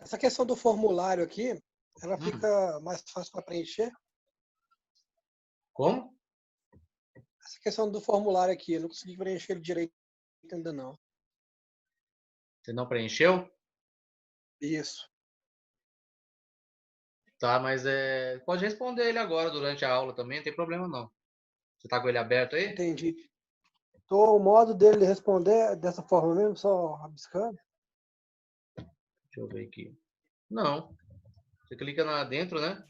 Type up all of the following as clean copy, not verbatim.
Essa questão do formulário aqui, ela Hum. fica mais fácil para preencher? Como? Essa questão do formulário aqui, eu não consegui preencher ele direito ainda não. Você não preencheu? Isso. Tá, mas pode responder ele agora durante a aula também, não tem problema não. Você tá com ele aberto aí? Entendi. O modo dele responder dessa forma mesmo, só rabiscando? Deixa eu ver aqui. Não. Você clica lá dentro, né?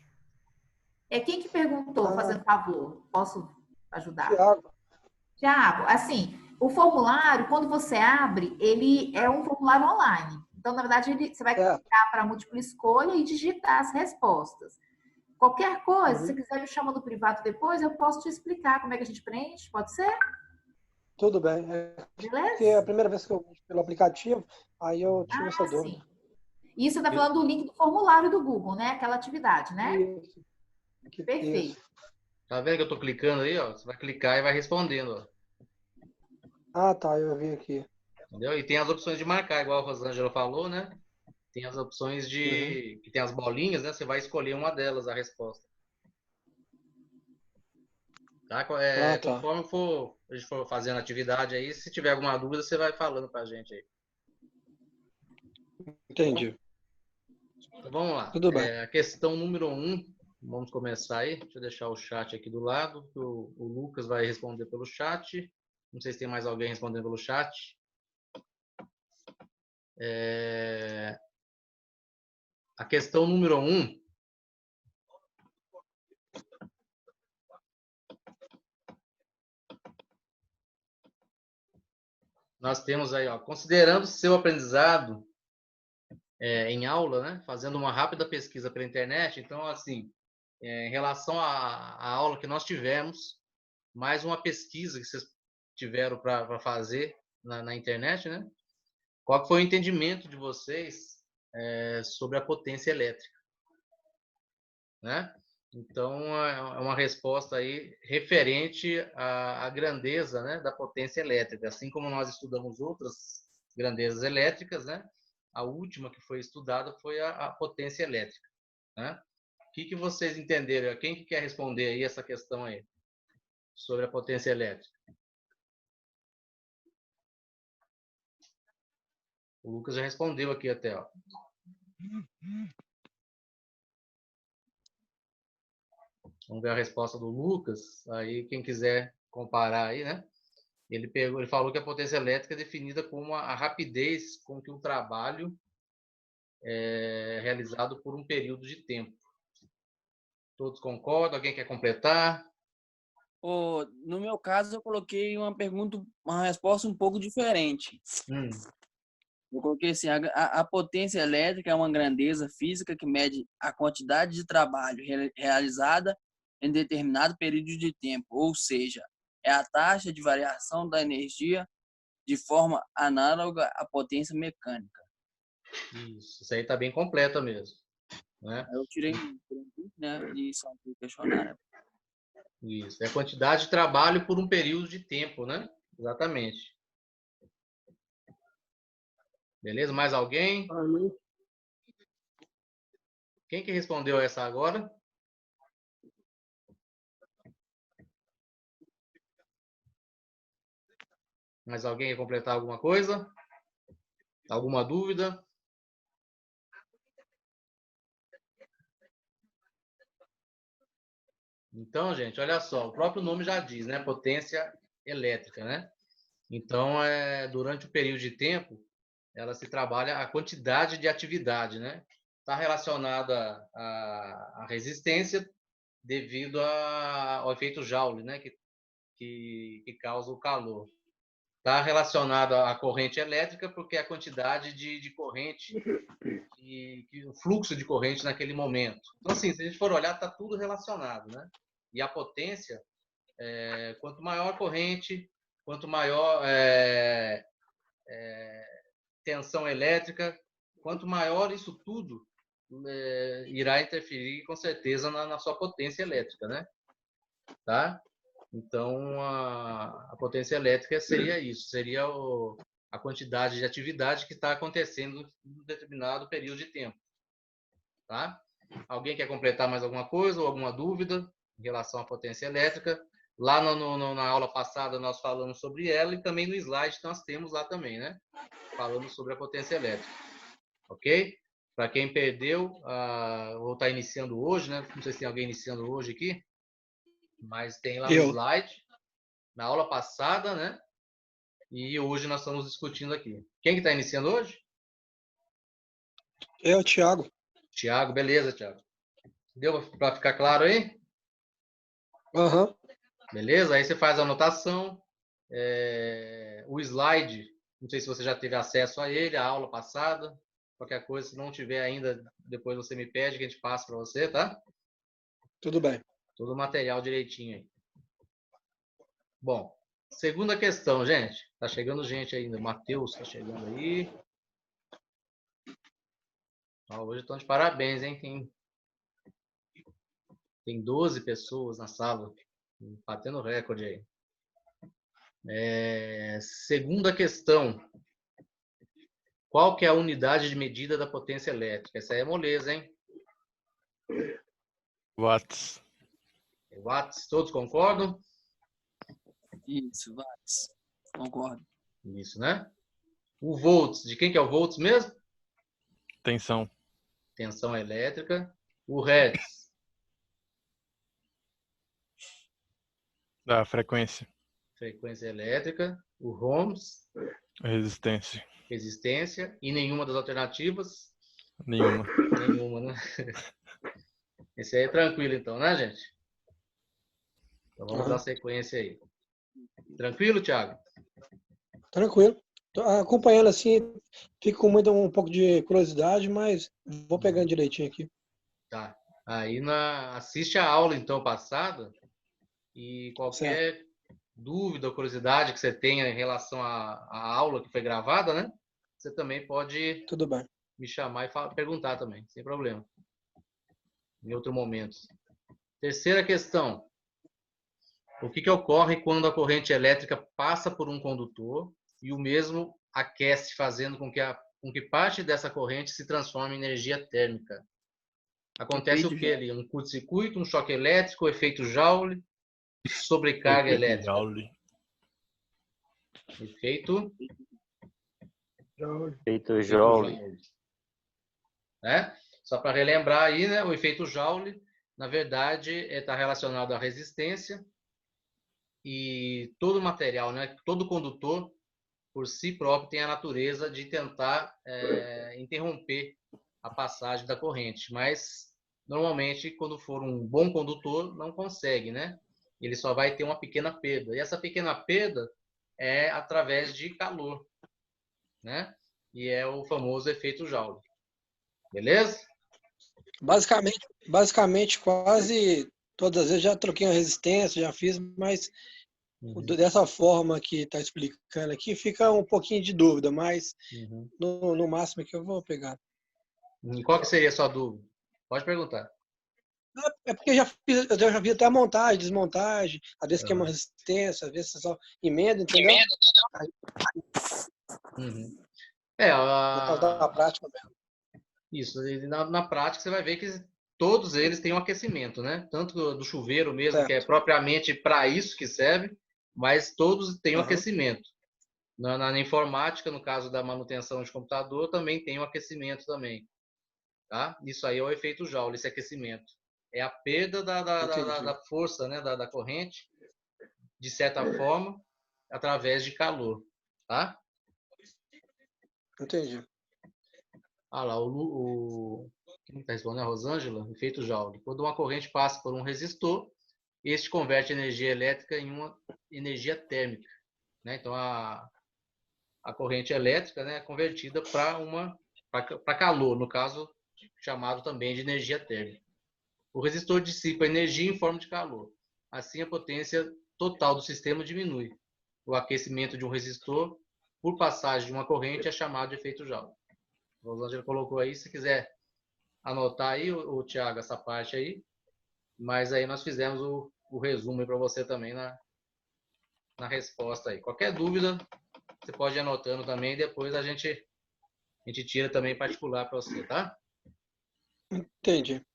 Quem que perguntou, fazendo favor? Posso ajudar? Tiago. Tiago, assim, o formulário, quando você abre, ele é um formulário online. Então, na verdade, você vai clicar para múltipla escolha e digitar as respostas. Qualquer coisa, se você quiser me chamar no privado depois, eu posso te explicar como é que a gente preenche, pode ser? Tudo bem. Beleza? Porque é a primeira vez que eu uso pelo aplicativo, aí eu tive essa dúvida. Sim. E você está falando do link do formulário do Google, né? Aquela atividade, né? Isso. Perfeito. Isso. Tá vendo que eu tô clicando aí, ó? Você vai clicar e vai respondendo, ó. Ah, tá, eu vi aqui. Entendeu? E tem as opções de marcar, igual a Rosângela falou, né? Tem as opções de... que tem as bolinhas, né? Você vai escolher uma delas, a resposta. Tá? Conforme a gente for fazendo a atividade aí, se tiver alguma dúvida, você vai falando pra gente aí. Entendi. Então, vamos lá. Tudo bem. A questão número 1, vamos começar aí. Deixa eu deixar o chat aqui do lado, que o Lucas vai responder pelo chat. Não sei se tem mais alguém respondendo pelo chat. A questão número 1. Nós temos aí, ó, considerando seu aprendizado em aula, né, fazendo uma rápida pesquisa pela internet. Então, assim, em relação à aula que nós tivemos, mais uma pesquisa que vocês tiveram para fazer na internet, né? Qual foi o entendimento de vocês sobre a potência elétrica, né? Então, é uma resposta aí referente à grandeza, né, da potência elétrica. Assim como nós estudamos outras grandezas elétricas, né? A última que foi estudada foi a potência elétrica, né? O que vocês entenderam? Quem que quer responder aí essa questão aí sobre a potência elétrica? O Lucas já respondeu aqui até, ó. Vamos ver a resposta do Lucas. Aí quem quiser comparar aí, né? Ele falou que a potência elétrica é definida como a rapidez com que o trabalho é realizado por um período de tempo. Todos concordam? Alguém quer completar? No meu caso, eu coloquei uma resposta um pouco diferente. Eu coloquei assim, a potência elétrica é uma grandeza física que mede a quantidade de trabalho realizada em determinado período de tempo, ou seja, é a taxa de variação da energia de forma análoga à potência mecânica. Isso aí está bem completa mesmo, né? Eu tirei um print, né, de São Paulo questionário. Isso, é a quantidade de trabalho por um período de tempo, né? Exatamente. Beleza? Mais alguém? Quem que respondeu essa agora? Mais alguém quer completar alguma coisa? Alguma dúvida? Então, gente, olha só, o próprio nome já diz, né? Potência elétrica, né? Então, durante o período de tempo, ela se trabalha a quantidade de atividade, né? Está relacionada à resistência devido ao efeito Joule, né? Que causa o calor. Está relacionada à corrente elétrica porque é a quantidade de corrente, o fluxo de corrente naquele momento. Então, assim, se a gente for olhar, está tudo relacionado, né? E a potência, quanto maior a corrente, quanto maior tensão elétrica, quanto maior isso tudo, irá interferir com certeza na sua potência elétrica, né? Tá? Então, a potência elétrica seria isso, seria a quantidade de atividade que está acontecendo em um determinado período de tempo. tá? Alguém quer completar mais alguma coisa ou alguma dúvida em relação à potência elétrica? Lá na aula passada nós falamos sobre ela e também no slide nós temos lá também, né? Falando sobre a potência elétrica, ok? Para quem perdeu, ou está iniciando hoje, né? Não sei se tem alguém iniciando hoje aqui, mas tem lá no slide, na aula passada, né? E hoje nós estamos discutindo aqui. Quem que está iniciando hoje? Eu, Thiago. Thiago, beleza, Thiago. Deu para ficar claro aí? Aham. Beleza? Aí você faz a anotação. O slide, não sei se você já teve acesso a ele, a aula passada. Qualquer coisa, se não tiver ainda, depois você me pede que a gente passe para você, tá? Tudo bem. Todo o material direitinho aí. Bom, segunda questão, gente. Tá chegando gente ainda. O Matheus tá chegando aí. Hoje estão de parabéns, hein? Tem 12 pessoas na sala. Batendo recorde aí. Segunda questão. Qual que é a unidade de medida da potência elétrica? Essa aí é moleza, hein? Watts. Watts, todos concordam? Isso, watts. Concordo. Isso, né? O volts, de quem que é o volts mesmo? Tensão. Tensão elétrica. O hertz. Da frequência. Frequência elétrica. O ohms. Resistência. Resistência. E nenhuma das alternativas? Nenhuma. Nenhuma, né? Esse aí é tranquilo então, né, gente? Então vamos dar sequência aí. Tranquilo, Thiago? Tranquilo. Tô acompanhando assim, fico com um pouco de curiosidade, mas vou pegando direitinho aqui. Tá. Aí assiste a aula então passada e qualquer dúvida ou curiosidade que você tenha em relação à aula que foi gravada, né? Você também pode Tudo bem. me chamar e perguntar também, sem problema. Em outro momento. Terceira questão. O que ocorre quando a corrente elétrica passa por um condutor e o mesmo aquece, fazendo com que parte dessa corrente se transforme em energia térmica? Acontece o que ali? Um curto-circuito, um choque elétrico, efeito Joule, sobrecarga elétrica. Joule. Efeito Joule. Só para relembrar aí, né? O efeito Joule, na verdade, está relacionado à resistência e todo material, né? Todo condutor, por si próprio, tem a natureza de tentar interromper a passagem da corrente, mas normalmente, quando for um bom condutor, não consegue, né? Ele só vai ter uma pequena perda. E essa pequena perda é através de calor, né? E é o famoso efeito Joule. Beleza? Basicamente, quase todas as vezes já troquei uma resistência, já fiz, mas dessa forma que está explicando aqui, fica um pouquinho de dúvida, mas no máximo que eu vou pegar. Qual que seria a sua dúvida? Pode perguntar. É porque eu já vi até a montagem, desmontagem, às vezes queima resistência, às vezes você só emenda, entendeu? Da prática mesmo. Isso, na prática você vai ver que todos eles têm um aquecimento, né? Tanto do chuveiro mesmo, que é propriamente para isso que serve, mas todos têm um aquecimento. Na informática, no caso da manutenção de computador, também tem um aquecimento também. Tá? Isso aí é o efeito Joule, esse aquecimento. É a perda da força, né? da corrente, de certa forma, através de calor. Tá? Entendi. Lá, quem está respondendo? A Rosângela, efeito Joule. Quando uma corrente passa por um resistor, este converte energia elétrica em uma energia térmica. Né? Então, a corrente elétrica, né, é convertida para calor, no caso, chamado também de energia térmica. O resistor dissipa energia em forma de calor. Assim, a potência total do sistema diminui. O aquecimento de um resistor por passagem de uma corrente é chamado de efeito Joule. O Rosângela colocou aí, se quiser anotar aí, o Thiago, essa parte aí. Mas aí nós fizemos o resumo para você também na resposta aí. Qualquer dúvida, você pode ir anotando também, depois a gente tira também em particular para você, tá? Entendi.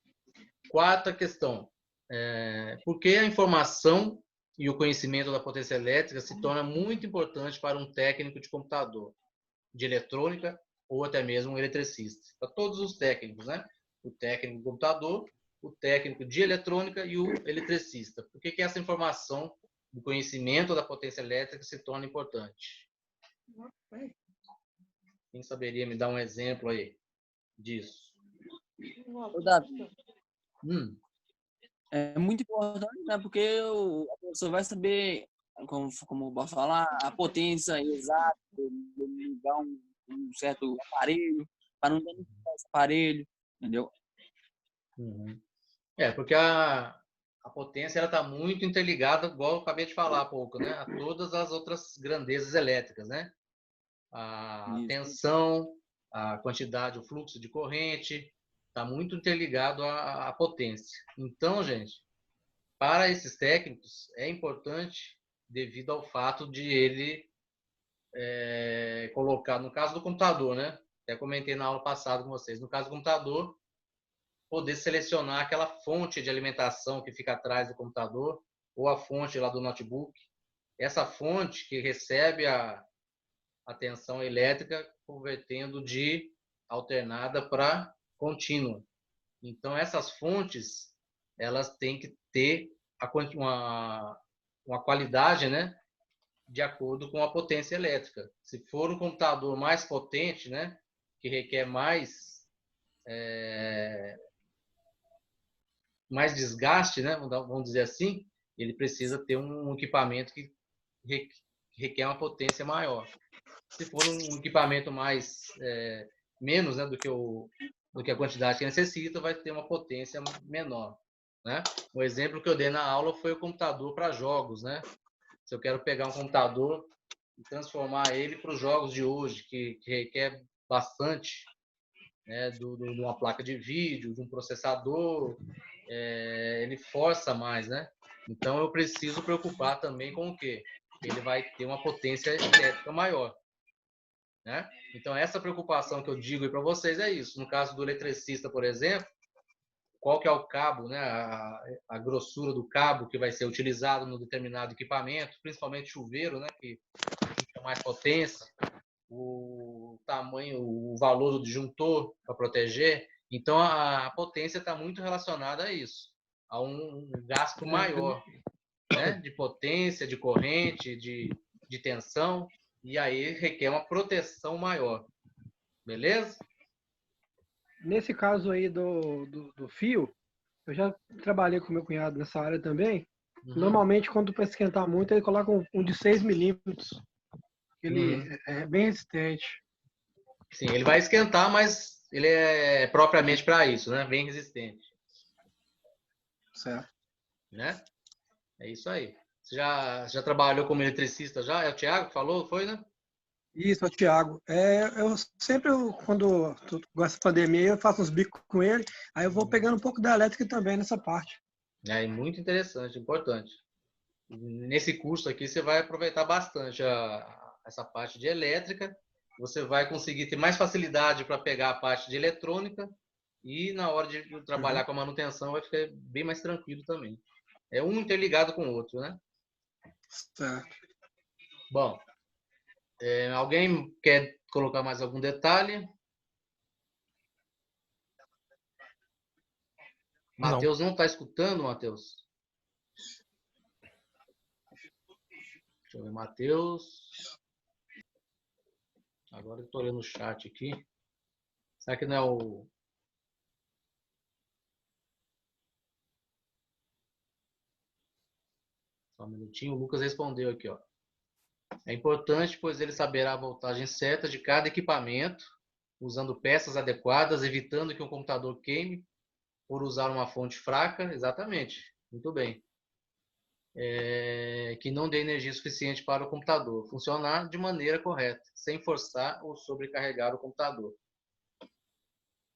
Quarta questão. Por que a informação e o conhecimento da potência elétrica se torna muito importante para um técnico de computador, de eletrônica ou até mesmo um eletricista? Para todos os técnicos, né? O técnico de computador, o técnico de eletrônica e o eletricista. Por que essa informação do conhecimento da potência elétrica se torna importante? Quem saberia me dar um exemplo aí disso? Ô, Davi, é muito importante, né? Porque a pessoa vai saber, como eu posso falar, a potência exata de ligar um certo aparelho, para não danificar esse aparelho, entendeu? Porque a potência está muito interligada, igual eu acabei de falar há pouco, né? A todas as outras grandezas elétricas, né? A tensão, a quantidade, o fluxo de corrente, está muito interligado à potência. Então, gente, para esses técnicos é importante devido ao fato de ele colocar, no caso do computador, né? Até comentei na aula passada com vocês, no caso do computador, poder selecionar aquela fonte de alimentação que fica atrás do computador ou a fonte lá do notebook. Essa fonte que recebe a tensão elétrica convertendo de alternada para contínua. Então, essas fontes, elas têm que ter uma qualidade, né, de acordo com a potência elétrica. Se for um computador mais potente, né, que requer mais desgaste, né, vamos dizer assim, ele precisa ter um equipamento que requer uma potência maior. Se for um equipamento menos, né, do que a quantidade que necessita, vai ter uma potência menor, né? O exemplo que eu dei na aula foi o computador para jogos, né? Se eu quero pegar um computador e transformar ele para os jogos de hoje, que requer bastante, né, de uma placa de vídeo, de um processador, ele força mais, né? Então eu preciso preocupar também com o quê? Ele vai ter uma potência elétrica maior, né? Então essa preocupação que eu digo para vocês é isso. No caso do eletricista, por exemplo, qual que é o cabo, né? A grossura do cabo que vai ser utilizado no determinado equipamento, principalmente chuveiro, né? Que tem mais potência, o tamanho, o valor do disjuntor para proteger. Então a potência está muito relacionada a isso, a um gasto maior, né? De potência, de corrente, de tensão, e aí requer uma proteção maior. Beleza? Nesse caso aí do fio, eu já trabalhei com meu cunhado nessa área também. Normalmente, quando para esquentar muito, ele coloca um de 6 milímetros. Ele é bem resistente. Sim, ele vai esquentar, mas ele é propriamente para isso, né? Bem resistente. Certo. Né? É isso aí. Você já trabalhou como eletricista já? É o Thiago que falou, foi, né? Isso, é o Thiago. Eu sempre, quando gosto da pandemia, eu faço uns bicos com ele, aí eu vou pegando um pouco da elétrica também nessa parte. É muito interessante, importante. Nesse curso aqui você vai aproveitar bastante essa parte de elétrica, você vai conseguir ter mais facilidade para pegar a parte de eletrônica e na hora de trabalhar com a manutenção vai ficar bem mais tranquilo também. É um interligado com o outro, né? Certo. Bom, alguém quer colocar mais algum detalhe? Matheus não está escutando, Matheus? Deixa eu ver, Matheus. Agora eu estou olhando o chat aqui. Será que não é o... Só um minutinho. O Lucas respondeu aqui, ó. É importante, pois ele saberá a voltagem certa de cada equipamento, usando peças adequadas, evitando que o computador queime por usar uma fonte fraca. Exatamente. Muito bem. Que não dê energia suficiente para o computador funcionar de maneira correta, sem forçar ou sobrecarregar o computador.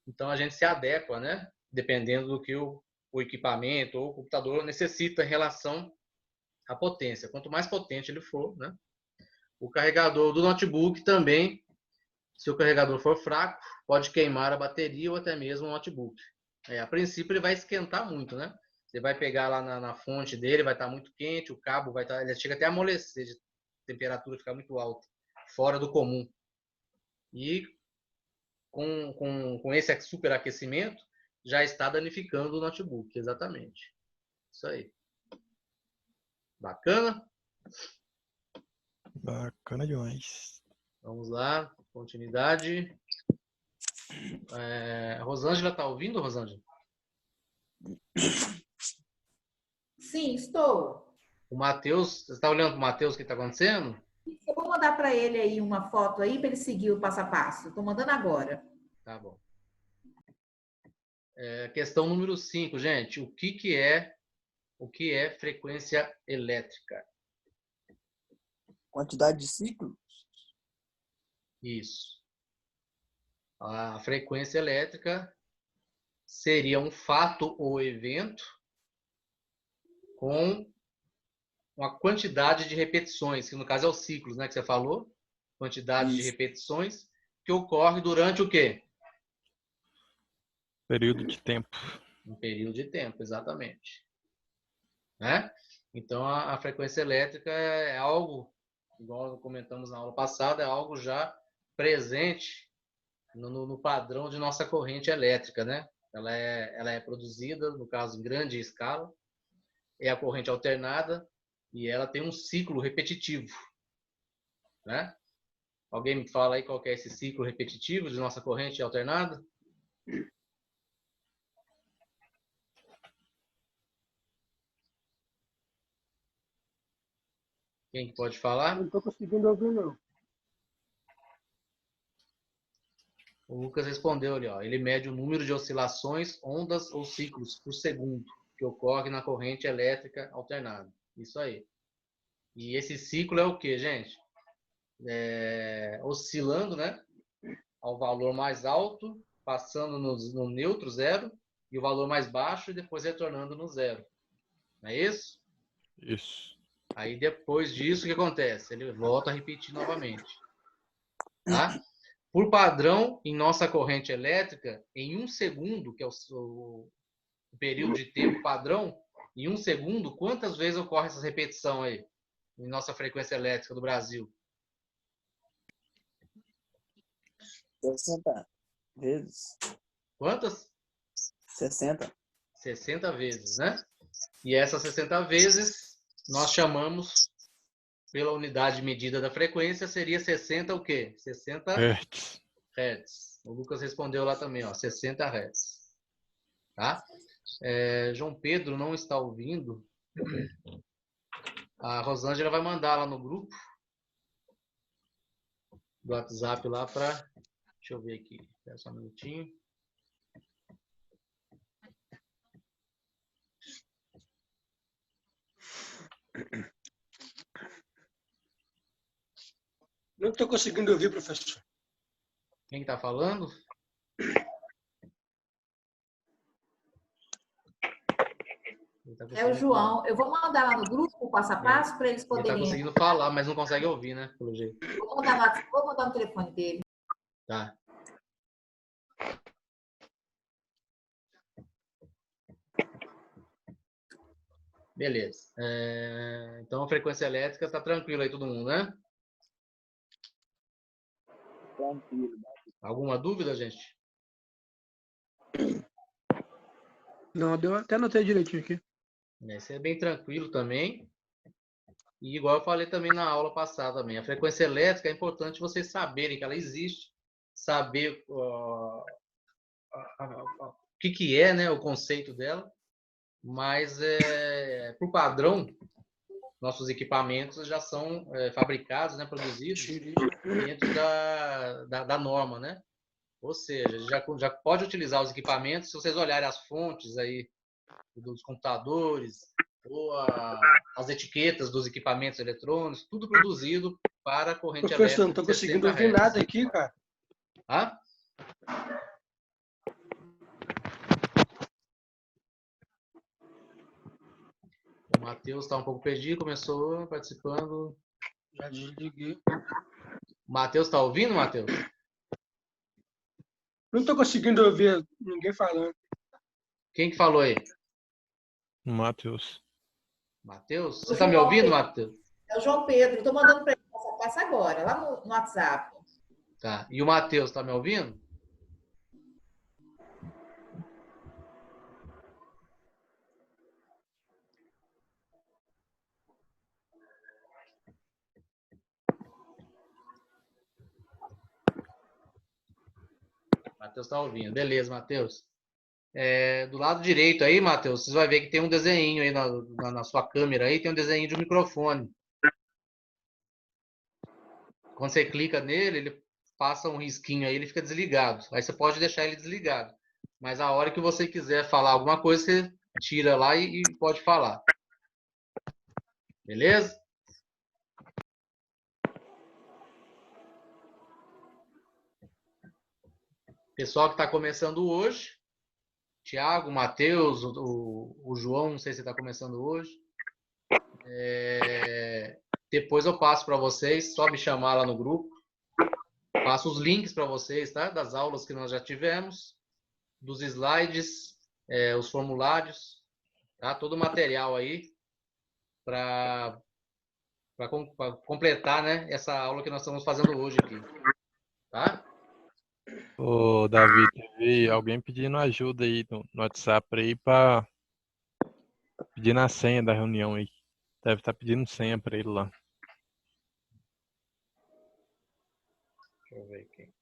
Então a gente se adequa, né? Dependendo do que o equipamento ou o computador necessita em relação à potência. Quanto mais potente ele for, né? O carregador do notebook também, se o carregador for fraco, pode queimar a bateria ou até mesmo o notebook. A princípio ele vai esquentar muito, né? Você vai pegar lá na fonte dele, vai estar muito quente, o cabo vai estar, ele chega até a amolecer, de temperatura ficar muito alta, fora do comum. E com esse superaquecimento, já está danificando o notebook, exatamente. Isso aí. Bacana? Bacana demais. Vamos lá, continuidade. Rosângela, tá ouvindo, Rosângela? Sim, estou. O Matheus, você está olhando para o Matheus o que está acontecendo? Eu vou mandar para ele aí uma foto aí para ele seguir o passo a passo. Estou mandando agora. Tá bom. Questão número 5, gente. O que é frequência elétrica? Quantidade de ciclos? Isso. A frequência elétrica seria um fato ou evento com uma quantidade de repetições, que no caso é os ciclos, né, que você falou, quantidade de repetições que ocorre durante o quê? Período de tempo. Um período de tempo, exatamente. Né? Então, a frequência elétrica é algo, igual comentamos na aula passada, é algo já presente no padrão de nossa corrente elétrica, né? Ela é produzida, no caso, em grande escala, é a corrente alternada e ela tem um ciclo repetitivo, né? Alguém me fala aí qual que é esse ciclo repetitivo de nossa corrente alternada? Quem pode falar? Não estou conseguindo ouvir, não. O Lucas respondeu ali, ó. Ele mede o número de oscilações, ondas ou ciclos por segundo que ocorre na corrente elétrica alternada. Isso aí. E esse ciclo é o que, gente? Oscilando, né? Ao valor mais alto, passando no neutro, zero, e o valor mais baixo e depois retornando no zero. Não é isso? Isso. Aí depois disso, o que acontece? Ele volta a repetir novamente. Tá? Por padrão, em nossa corrente elétrica, em 1 segundo, que é o período de tempo padrão, em 1 segundo, quantas vezes ocorre essa repetição aí? Em nossa frequência elétrica do Brasil? 60 vezes. Quantas? 60. 60 vezes, né? E essas 60 vezes, nós chamamos, pela unidade medida da frequência, seria 60 o quê? 60 Hz. O Lucas respondeu lá também, ó, 60 Hz. Tá? João Pedro não está ouvindo. A Rosângela vai mandar lá no grupo do WhatsApp lá para... Deixa eu ver aqui. Espera só um minutinho. Não estou conseguindo ouvir, professor. Quem está falando? É o João. Eu vou mandar lá no grupo o passo a passo para eles poderem... Ele está conseguindo falar, mas não consegue ouvir, né? Pelo jeito. Vou mandar no telefone dele. Tá. Beleza. Então a frequência elétrica está tranquila aí, todo mundo, né? Tranquilo. Alguma dúvida, gente? Não, deu até anotei direitinho aqui. Esse é bem tranquilo também. E igual eu falei também na aula passada também, a frequência elétrica é importante vocês saberem que ela existe, saber o que é, né, o conceito dela, mas por padrão, nossos equipamentos já são fabricados, né, produzidos dentro da norma, né? Ou seja, já pode utilizar os equipamentos, se vocês olharem as fontes aí dos computadores, ou as etiquetas dos equipamentos eletrônicos, tudo produzido para a corrente elétrica. Professor, não estou conseguindo ouvir nada aqui, cara. Ah? O Matheus está um pouco perdido, começou participando. Já desliguei. O Matheus está ouvindo, Matheus? Não estou conseguindo ouvir ninguém falando. Quem que falou aí? Matheus. Matheus? Você está me ouvindo, Matheus? É o João Pedro. Estou mandando para ele passa agora, lá no WhatsApp. Tá. E o Matheus, está me ouvindo? Matheus está ouvindo. Beleza, Matheus. Do lado direito aí, Matheus, vocês vão ver que tem um desenho aí na sua câmera aí, tem um desenho de um microfone. Quando você clica nele, ele passa um risquinho aí, ele fica desligado. Aí você pode deixar ele desligado. Mas a hora que você quiser falar alguma coisa, você tira lá e pode falar. Beleza? Pessoal que está começando hoje, Tiago, Matheus, o João, não sei se está começando hoje. Depois eu passo para vocês, só me chamar lá no grupo. Passo os links para vocês, tá? Das aulas que nós já tivemos, dos slides, os formulários, tá? Todo o material aí para completar, né, essa aula que nós estamos fazendo hoje aqui, tá? Ô, Davi, teve alguém pedindo ajuda aí no WhatsApp aí pra pedir a senha da reunião aí. Deve estar pedindo senha pra ele lá. Deixa eu ver aqui.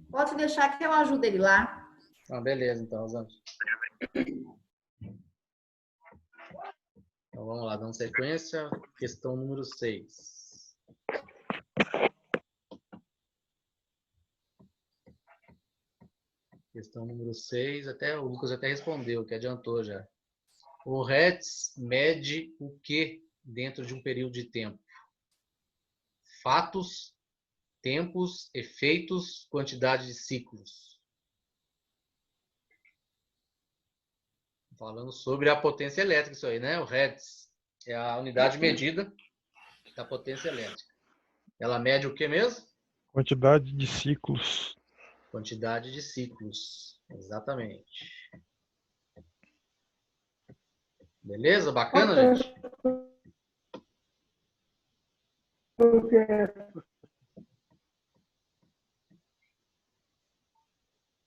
Pode deixar que eu ajudo ele lá. Beleza, então, Rosângela. Então, vamos lá, dando sequência. Questão número 6. Questão número 6, até o Lucas até respondeu, que adiantou já. O Hertz mede o que dentro de um período de tempo? Fatos, tempos, efeitos, quantidade de ciclos. Falando sobre a potência elétrica, isso aí, né? O Hertz é a unidade medida da potência elétrica. Ela mede o que mesmo? Quantidade de ciclos. Quantidade de ciclos, exatamente. Beleza? Bacana, gente?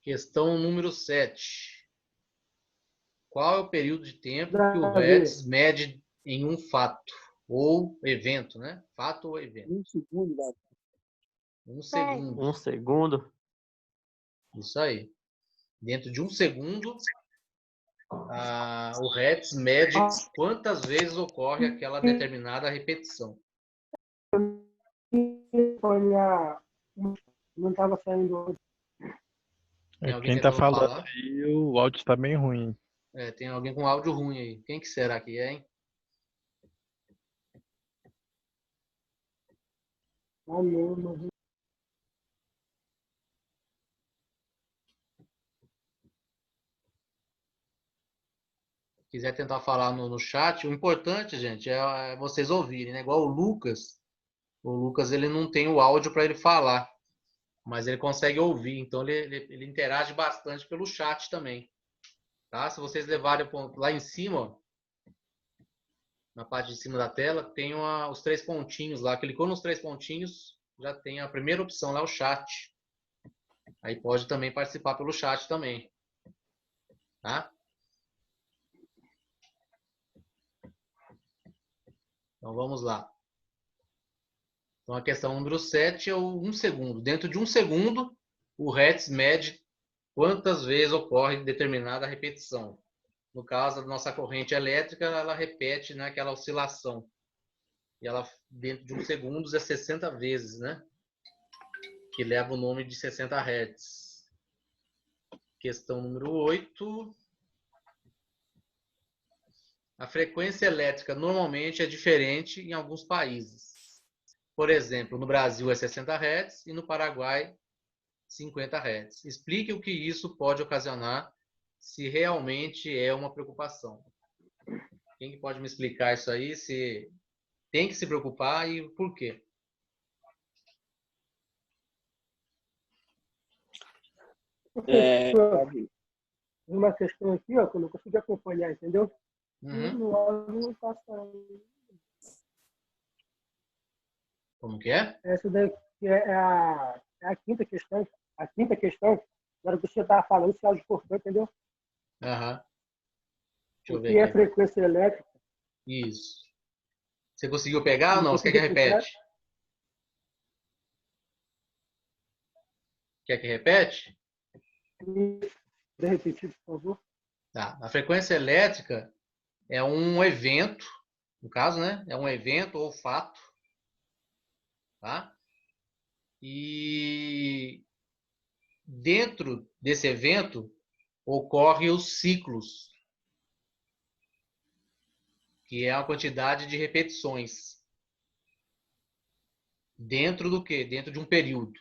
Questão número 7. Qual é o período de tempo que o Hertz mede em um fato ou evento, né? Fato ou evento. 1 segundo, Davi. 1 segundo. 1 segundo. Isso aí. Dentro de 1 segundo, o Hertz mede quantas vezes ocorre aquela determinada repetição. Não estava saindo. Tem alguém Quem tá tentando falando falar? aí, o áudio tá bem ruim. Tem alguém com áudio ruim aí. Quem que será que é, hein? Quiser tentar falar no chat, o importante, gente, é vocês ouvirem, né? Igual o Lucas. O Lucas, ele não tem o áudio para ele falar, mas ele consegue ouvir, então ele interage bastante pelo chat também, tá? Se vocês levarem lá em cima, ó, na parte de cima da tela, tem os 3 pontinhos lá. Clicou nos 3 pontinhos, já tem a primeira opção lá, o chat. Aí pode também participar pelo chat também, tá? Então vamos lá. Então a questão número 7 é o 1 segundo. Dentro de 1 segundo, o Hertz mede quantas vezes ocorre determinada repetição. No caso da nossa corrente elétrica, ela repete, né, aquela oscilação. E ela, dentro de 1 segundo, é 60 vezes, né? Que leva o nome de 60 Hz. Questão número 8. A frequência elétrica normalmente é diferente em alguns países. Por exemplo, no Brasil é 60 Hz e no Paraguai 50 Hz. Explique o que isso pode ocasionar, se realmente é uma preocupação. Quem pode me explicar isso aí? Se tem que se preocupar e por quê? Uma questão aqui, ó, que eu não consegui acompanhar, entendeu? No áudio não passa. Como que é? Essa daqui é a quinta questão. A quinta questão, na hora que você estava falando, esse áudio cortou, entendeu? Deixa eu O ver que é aqui. frequência elétrica? Isso. Você conseguiu pegar ou não? Você quer que repete? Quer que repete? De repetir, por favor. Tá. A frequência elétrica é um evento, no caso, né? É um evento ou fato, tá? E dentro desse evento ocorrem os ciclos, que é a quantidade de repetições. Dentro do quê? Dentro de um período.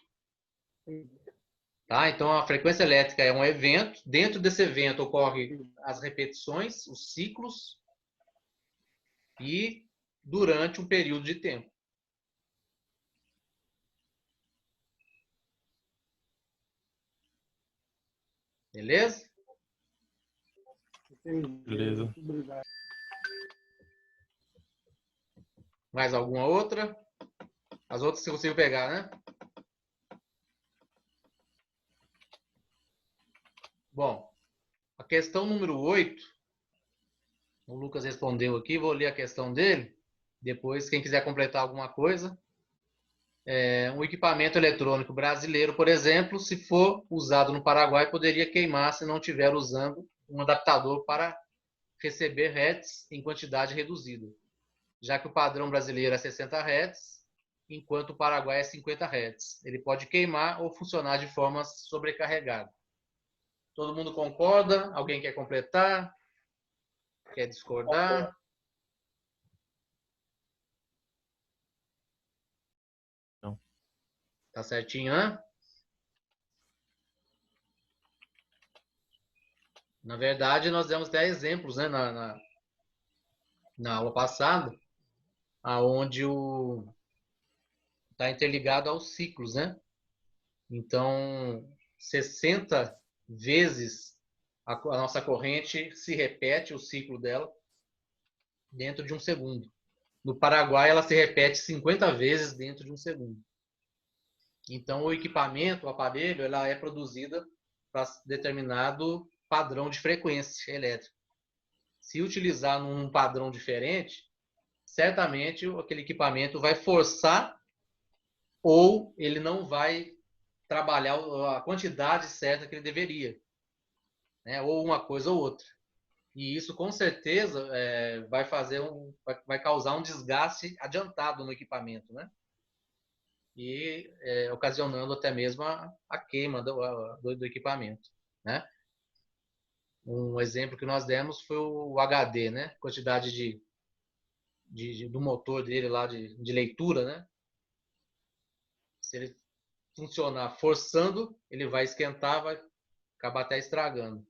Tá? Então, a frequência elétrica é um evento. Dentro desse evento ocorrem as repetições, os ciclos, e durante um período de tempo. Beleza? Beleza. Mais alguma outra? As outras você conseguiu pegar, né? Bom, a questão número 8, o Lucas respondeu aqui, vou ler a questão dele. Depois, quem quiser completar alguma coisa. Um equipamento eletrônico brasileiro, por exemplo, se for usado no Paraguai, poderia queimar se não estiver usando um adaptador para receber hertz em quantidade reduzida, já que o padrão brasileiro é 60 hertz, enquanto o Paraguai é 50 hertz. Ele pode queimar ou funcionar de forma sobrecarregada. Todo mundo concorda? Alguém quer completar? Quer discordar? Não. Tá certinho, né? Na verdade, nós demos 10 exemplos, né, na aula passada, aonde está interligado aos ciclos, né? Então, 60 vezes a nossa corrente se repete o ciclo dela dentro de um segundo. No Paraguai, ela se repete 50 vezes dentro de um segundo. Então, o equipamento, o aparelho, ela é produzida para determinado padrão de frequência elétrica. Se utilizar num padrão diferente, certamente aquele equipamento vai forçar ou ele não vai trabalhar a quantidade certa que ele deveria, né? Ou uma coisa ou outra. E isso, com certeza, vai causar um desgaste adiantado no equipamento, né? E ocasionando até mesmo a queima do equipamento, né? Um exemplo que nós demos foi o HD, né? Quantidade do motor dele lá de leitura, né? Se ele funcionar forçando, ele vai esquentar, vai acabar até estragando.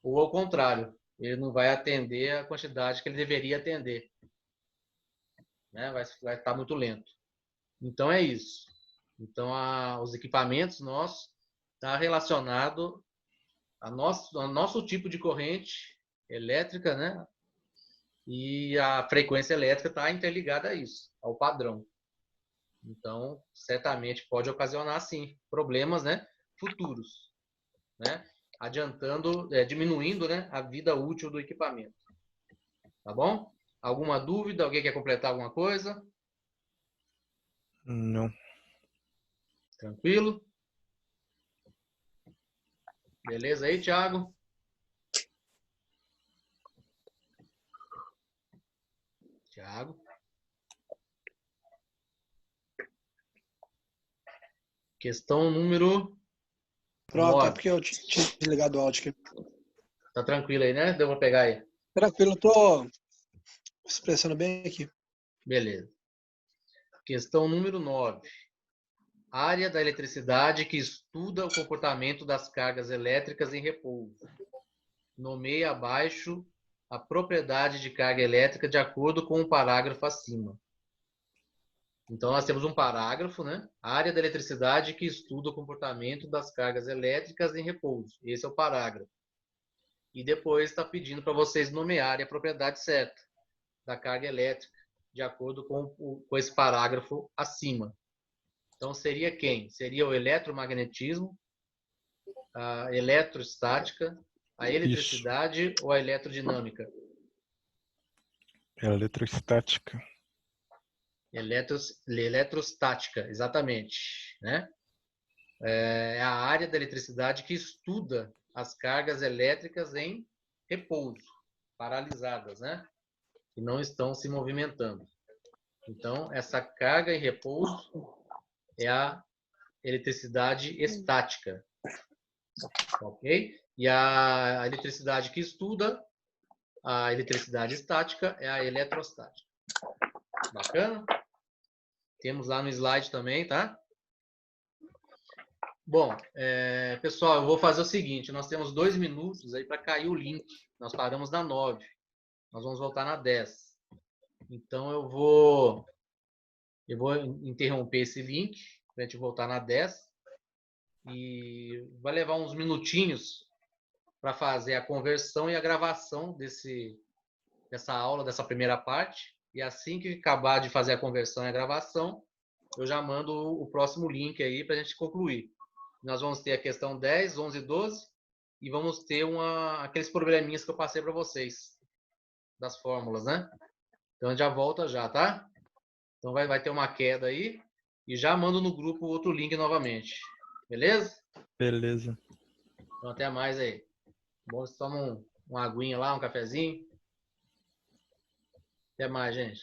Ou ao contrário, ele não vai atender a quantidade que ele deveria atender, né? Vai estar muito lento. Então é isso. Então os equipamentos nossos está relacionado ao nosso tipo de corrente elétrica, né? E a frequência elétrica está interligada a isso, ao padrão. Então, certamente pode ocasionar, sim, problemas, né, futuros, né? Diminuindo, né, a vida útil do equipamento. Tá bom? Alguma dúvida? Alguém quer completar alguma coisa? Não. Tranquilo? Beleza aí, Thiago? Thiago? Questão número Pronto, 9. é porque eu tinha desligado o áudio aqui. Tá tranquilo aí, né? Deu pra pegar aí. Tranquilo, eu tô expressando bem aqui. Beleza. Questão número 9. Área da eletricidade que estuda o comportamento das cargas elétricas em repouso. Nomeie abaixo a propriedade de carga elétrica de acordo com o parágrafo acima. Então, nós temos um parágrafo, né? Área da eletricidade que estuda o comportamento das cargas elétricas em repouso. Esse é o parágrafo. E depois está pedindo para vocês nomearem a propriedade certa da carga elétrica, de acordo com esse parágrafo acima. Então, seria quem? Seria o eletromagnetismo, a eletrostática, a eletricidade ou a eletrodinâmica? Eletrostática. Eletrostática, exatamente, né? É a área da eletricidade que estuda as cargas elétricas em repouso, paralisadas, né? Que não estão se movimentando. Então, essa carga em repouso é a eletricidade estática, ok? E a eletricidade que estuda a eletricidade estática é a eletrostática. Bacana? Temos lá no slide também, tá? Bom, pessoal, eu vou fazer o seguinte, nós temos 2 minutos aí para cair o link. Nós paramos na 9. Nós vamos voltar na 10. Então, eu vou interromper esse link para a gente voltar na 10. E vai levar uns minutinhos para fazer a conversão e a gravação dessa aula, dessa primeira parte. E assim que acabar de fazer a conversão e a gravação, eu já mando o próximo link aí para a gente concluir. Nós vamos ter a questão 10, 11 e 12 e vamos ter aqueles probleminhas que eu passei para vocês, das fórmulas, né? Então, já volta já, tá? Então, vai ter uma queda aí e já mando no grupo outro link novamente. Beleza? Beleza. Então, até mais aí. Bom, você toma uma aguinha lá, um cafezinho. Até mais, gente.